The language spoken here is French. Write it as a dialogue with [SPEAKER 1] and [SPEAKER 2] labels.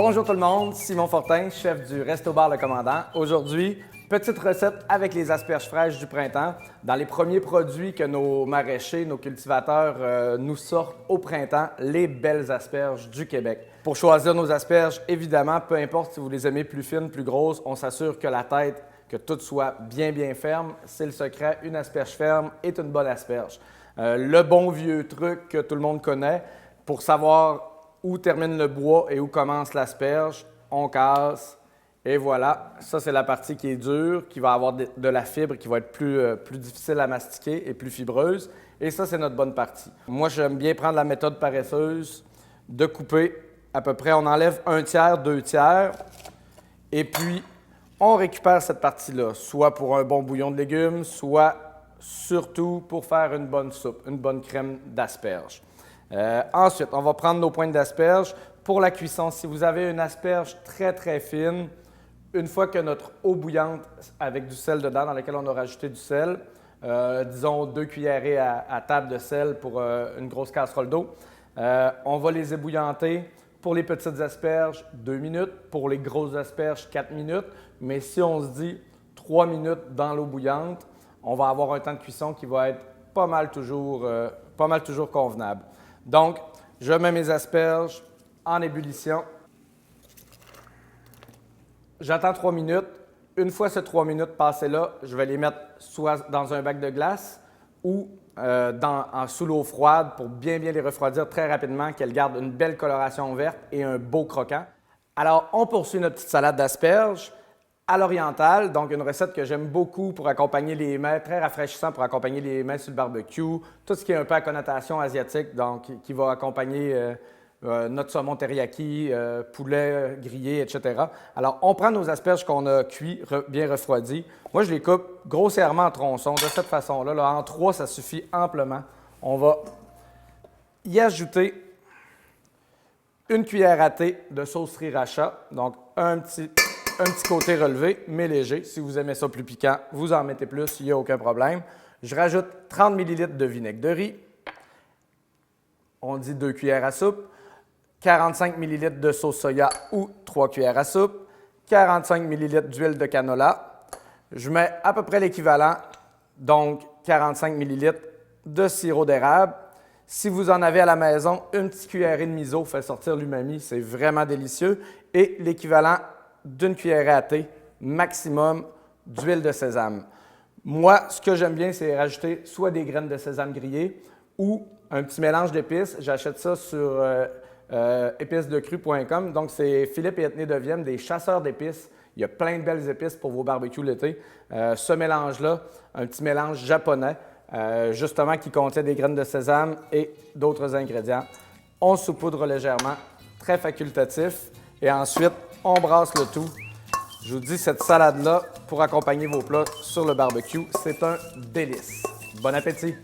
[SPEAKER 1] Bonjour tout le monde, Simon Fortin, chef du Resto Bar Le Commandant. Aujourd'hui, petite recette avec les asperges fraîches du printemps. Dans les premiers produits que nos maraîchers, nos cultivateurs nous sortent au printemps, les belles asperges du Québec. Pour choisir nos asperges, évidemment, peu importe si vous les aimez plus fines, plus grosses, on s'assure que la tête, que tout soit bien ferme. C'est le secret, une asperge ferme est une bonne asperge. Le bon vieux truc que tout le monde connaît, pour savoir où termine le bois et où commence l'asperge, on casse et voilà. Ça, c'est la partie qui est dure, qui va avoir de la fibre, qui va être plus difficile à mastiquer et plus fibreuse. Et ça, c'est notre bonne partie. Moi, j'aime bien prendre la méthode paresseuse de couper à peu près, on enlève 1/3, 2/3 et puis on récupère cette partie-là, soit pour un bon bouillon de légumes, soit surtout pour faire une bonne soupe, une bonne crème d'asperges. Ensuite, on va prendre nos pointes d'asperges. Pour la cuisson, si vous avez une asperge très fine, une fois que notre eau bouillante avec du sel dedans, dans laquelle on a rajouté du sel, disons 2 cuillerées à table de sel pour une grosse casserole d'eau, on va les ébouillanter. Pour les petites asperges, 2 minutes. Pour les grosses asperges, 4 minutes. Mais si on se dit 3 minutes dans l'eau bouillante, on va avoir un temps de cuisson qui va être pas mal toujours convenable. Donc, je mets mes asperges en ébullition. J'attends 3 minutes. Une fois ces 3 minutes passées là, je vais les mettre soit dans un bac de glace ou sous l'eau froide pour bien les refroidir très rapidement, qu'elles gardent une belle coloration verte et un beau croquant. Alors, on poursuit notre petite salade d'asperges à l'orientale, donc une recette que j'aime beaucoup pour accompagner les mets, très rafraîchissant pour accompagner les mets sur le barbecue, tout ce qui est un peu à connotation asiatique, donc qui va accompagner notre saumon teriyaki, poulet grillé, etc. Alors, on prend nos asperges qu'on a cuits, bien refroidis. Moi, je les coupe grossièrement en tronçons, de cette façon-là. Là, en 3, ça suffit amplement. On va y ajouter une cuillère à thé de sauce sriracha, donc un petit côté relevé, mais léger. Si vous aimez ça plus piquant, vous en mettez plus, il n'y a aucun problème. Je rajoute 30 ml de vinaigre de riz. On dit 2 cuillères à soupe. 45 ml de sauce soya ou 3 cuillères à soupe. 45 ml d'huile de canola. Je mets à peu près l'équivalent, donc 45 ml de sirop d'érable. Si vous en avez à la maison, une petite cuillerée de miso fait sortir l'umami, c'est vraiment délicieux. Et l'équivalent d'une cuillerée à thé maximum d'huile de sésame. Moi, ce que j'aime bien, c'est rajouter soit des graines de sésame grillées ou un petit mélange d'épices. J'achète ça sur épices-de-cru.com. Donc, c'est Philippe et Ethné de Vienne, des chasseurs d'épices. Il y a plein de belles épices pour vos barbecues l'été. Ce mélange-là, un petit mélange japonais, justement qui contient des graines de sésame et d'autres ingrédients. On saupoudre légèrement, très facultatif. Et ensuite, on brasse le tout. Je vous dis, cette salade-là, pour accompagner vos plats sur le barbecue, c'est un délice. Bon appétit!